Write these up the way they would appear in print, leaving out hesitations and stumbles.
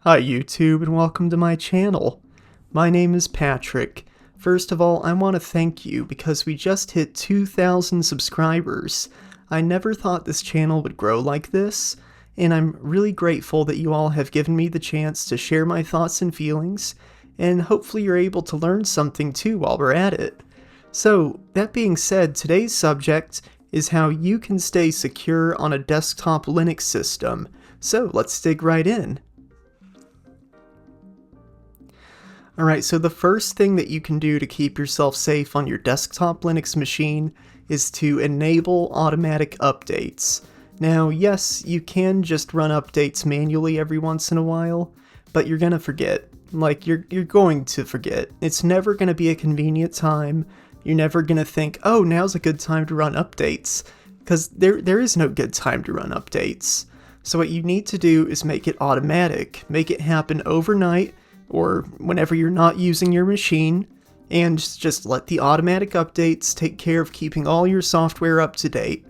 Hi YouTube and welcome to my channel. My name is Patrick. First of all, I want to thank you because we just hit 2,000 subscribers. I never thought this channel would grow like this, and I'm really grateful that you all have given me the chance to share my thoughts and feelings, and hopefully you're able to learn something too while we're at it. So, that being said, today's subject is how you can stay secure on a desktop Linux system. So, let's dig right in. Alright, so the first thing that you can do to keep yourself safe on your desktop Linux machine is to enable automatic updates. Now, yes, you can just run updates manually every once in a while, but you're gonna forget. Like, you're going to forget. It's never gonna be a convenient time. You're never gonna think, oh, now's a good time to run updates, because there is no good time to run updates. So what you need to do is make it automatic. Make it happen overnight, or whenever you're not using your machine, and just let the automatic updates take care of keeping all your software up to date.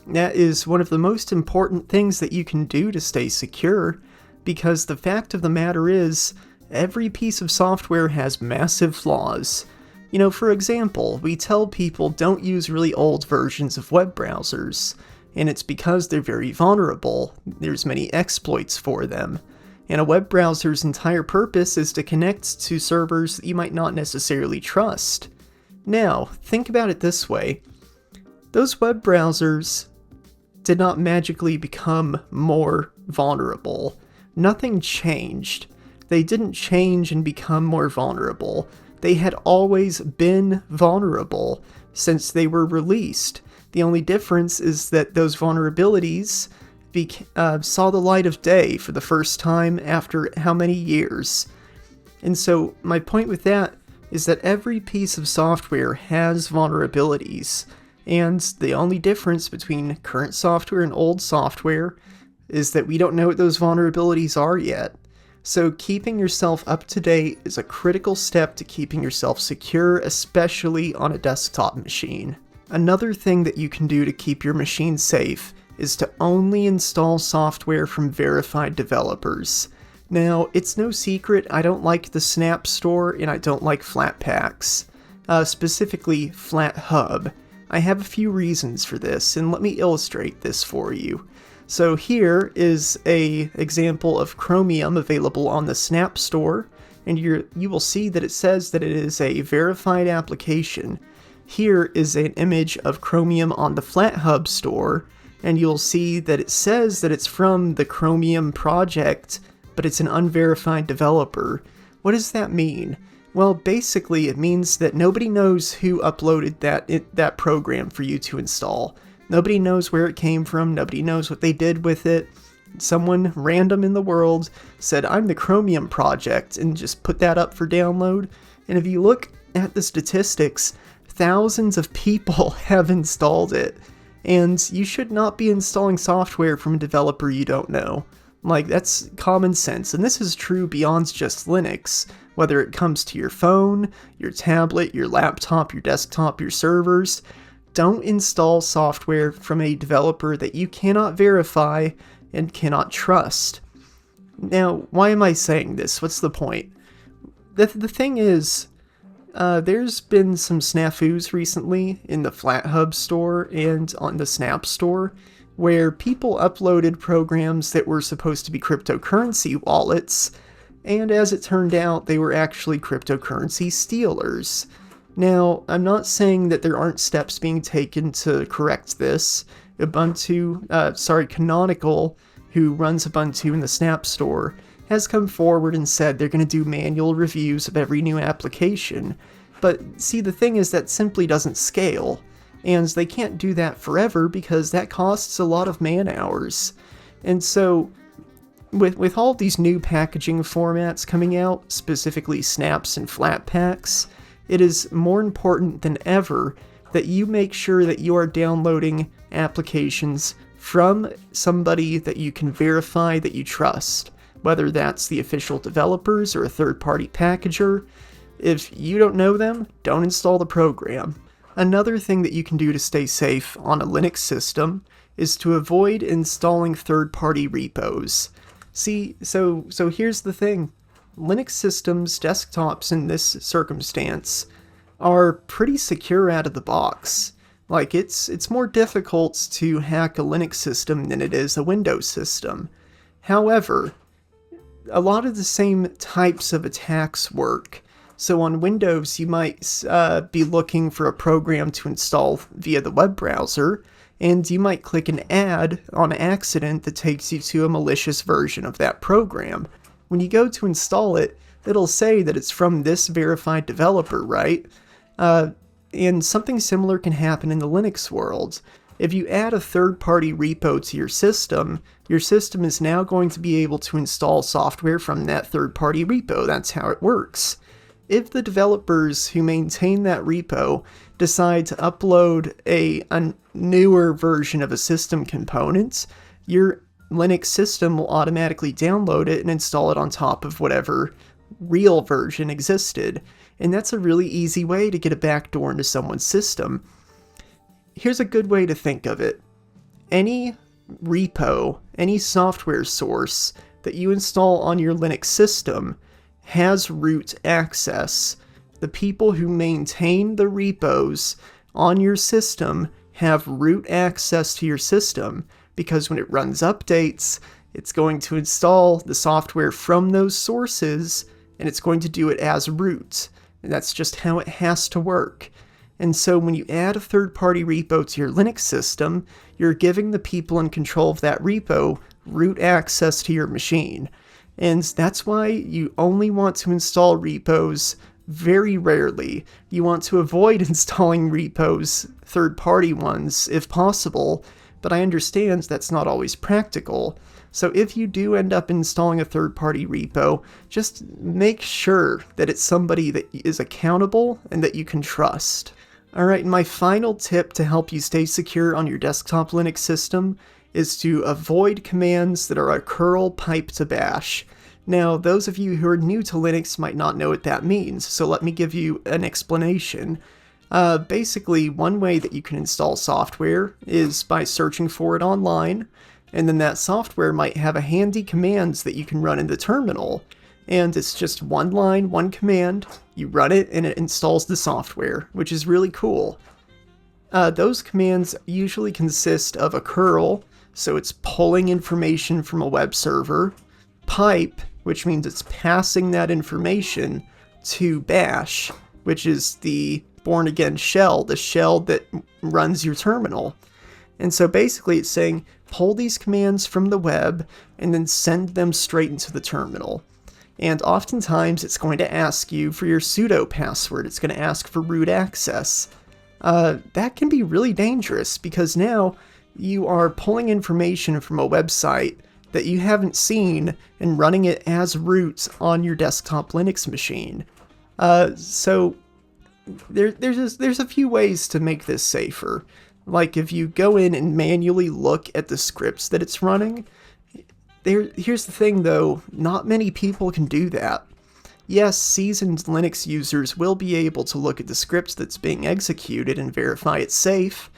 That is one of the most important things that you can do to stay secure, because the fact of the matter is, every piece of software has massive flaws. You know, for example, we tell people don't use really old versions of web browsers, and it's because they're very vulnerable. There's many exploits for them. And a web browser's entire purpose is to connect to servers that you might not necessarily trust. Now, think about it this way. Those web browsers did not magically become more vulnerable. Nothing changed. They didn't change and become more vulnerable. They had always been vulnerable since they were released. The only difference is that those vulnerabilities saw the light of day for the first time after how many years. And so my point with that is that every piece of software has vulnerabilities, and the only difference between current software and old software is that we don't know what those vulnerabilities are yet. So keeping yourself up to date is a critical step to keeping yourself secure, especially on a desktop machine. Another thing that you can do to keep your machine safe is to only install software from verified developers. Now, it's no secret I don't like the Snap Store and I don't like Flatpaks, specifically FlatHub. I have a few reasons for this, and let me illustrate this for you. So here is an example of Chromium available on the Snap Store, and you will see that it says that it is a verified application. Here is an image of Chromium on the FlatHub store, and you'll see that it says that it's from the Chromium project, but it's an unverified developer. What does that mean? Well, basically it means that nobody knows who uploaded that program for you to install. Nobody knows where it came from, nobody knows what they did with it. Someone random in the world said, I'm the Chromium project, and just put that up for download. And if you look at the statistics, thousands of people have installed it. And you should not be installing software from a developer you don't know. Like, that's common sense, and this is true beyond just Linux. Whether it comes to your phone, your tablet, your laptop, your desktop, your servers, don't install software from a developer that you cannot verify and cannot trust. Now, why am I saying this? What's the point? The thing is, there's been some snafus recently in the FlatHub store and on the Snap store where people uploaded programs that were supposed to be cryptocurrency wallets, and as it turned out, they were actually cryptocurrency stealers. Now, I'm not saying that there aren't steps being taken to correct this. Canonical, who runs Ubuntu in the Snap store, has come forward and said they're going to do manual reviews of every new application. But see, the thing is that simply doesn't scale, and they can't do that forever because that costs a lot of man-hours. And so, with all these new packaging formats coming out, specifically snaps and Flatpaks, it is more important than ever that you make sure that you are downloading applications from somebody that you can verify that you trust. Whether that's the official developers or a third-party packager. If you don't know them, don't install the program. Another thing that you can do to stay safe on a Linux system is to avoid installing third-party repos. See, so here's the thing. Linux systems, desktops in this circumstance, are pretty secure out of the box. Like, it's more difficult to hack a Linux system than it is a Windows system. However, a lot of the same types of attacks work. So on Windows, you might be looking for a program to install via the web browser, and you might click an ad on accident that takes you to a malicious version of that program. When you go to install it, it'll say that it's from this verified developer, right? And something similar can happen in the Linux world. If you add a third-party repo to your system is now going to be able to install software from that third-party repo. That's how it works. If the developers who maintain that repo decide to upload a newer version of a system component, your Linux system will automatically download it and install it on top of whatever real version existed. And that's a really easy way to get a backdoor into someone's system. Here's a good way to think of it. Any repo, any software source that you install on your Linux system has root access. The people who maintain the repos on your system have root access to your system, because when it runs updates, it's going to install the software from those sources, and it's going to do it as root. And that's just how it has to work. And so when you add a third-party repo to your Linux system, you're giving the people in control of that repo root access to your machine. And that's why you only want to install repos very rarely. You want to avoid installing repos, third-party ones, if possible, but I understand that's not always practical. So if you do end up installing a third-party repo, just make sure that it's somebody that is accountable and that you can trust. Alright, my final tip to help you stay secure on your desktop Linux system is to avoid commands that are a curl pipe to bash. Now, those of you who are new to Linux might not know what that means, so let me give you an explanation. Basically, one way that you can install software is by searching for it online, and then that software might have a handy commands that you can run in the terminal. And it's just one line, one command, you run it, and it installs the software, which is really cool. Those commands usually consist of a curl, so it's pulling information from a web server, pipe, which means it's passing that information, to bash, which is the born-again shell, the shell that runs your terminal. And so basically it's saying, pull these commands from the web, and then send them straight into the terminal. And oftentimes it's going to ask you for your sudo password, it's going to ask for root access. That can be really dangerous, because now you are pulling information from a website that you haven't seen and running it as root on your desktop Linux machine. So there's a few ways to make this safer. Like if you go in and manually look at the scripts that it's running, here's the thing though, not many people can do that. Yes, seasoned Linux users will be able to look at the scripts that's being executed and verify it's safe.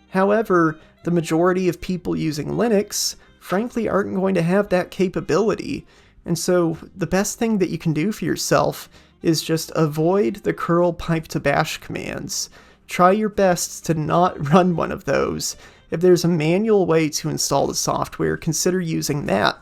However, the majority of people using Linux, frankly, aren't going to have that capability. And so the best thing that you can do for yourself is just avoid the curl pipe to bash commands. Try your best to not run one of those. If there's a manual way to install the software, consider using that.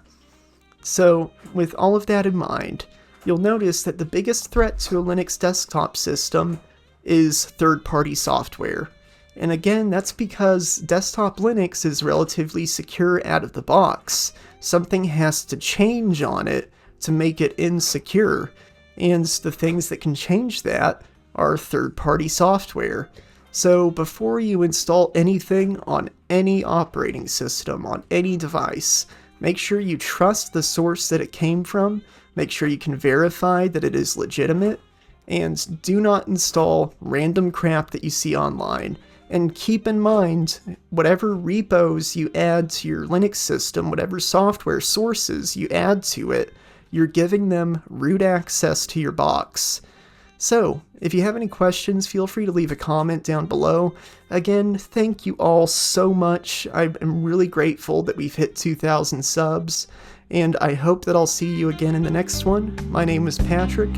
So, with all of that in mind, you'll notice that the biggest threat to a Linux desktop system is third-party software. And again, that's because desktop Linux is relatively secure out of the box. Something has to change on it to make it insecure, and the things that can change that are third-party software. So before you install anything on any operating system, on any device, make sure you trust the source that it came from, make sure you can verify that it is legitimate, and do not install random crap that you see online. And keep in mind, whatever repos you add to your Linux system, whatever software sources you add to it, you're giving them root access to your box. So, if you have any questions, feel free to leave a comment down below. Again, thank you all so much. I am really grateful that we've hit 2,000 subs, and I hope that I'll see you again in the next one. My name is Patrick.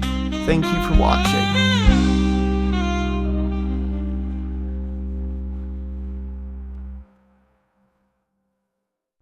Thank you for watching.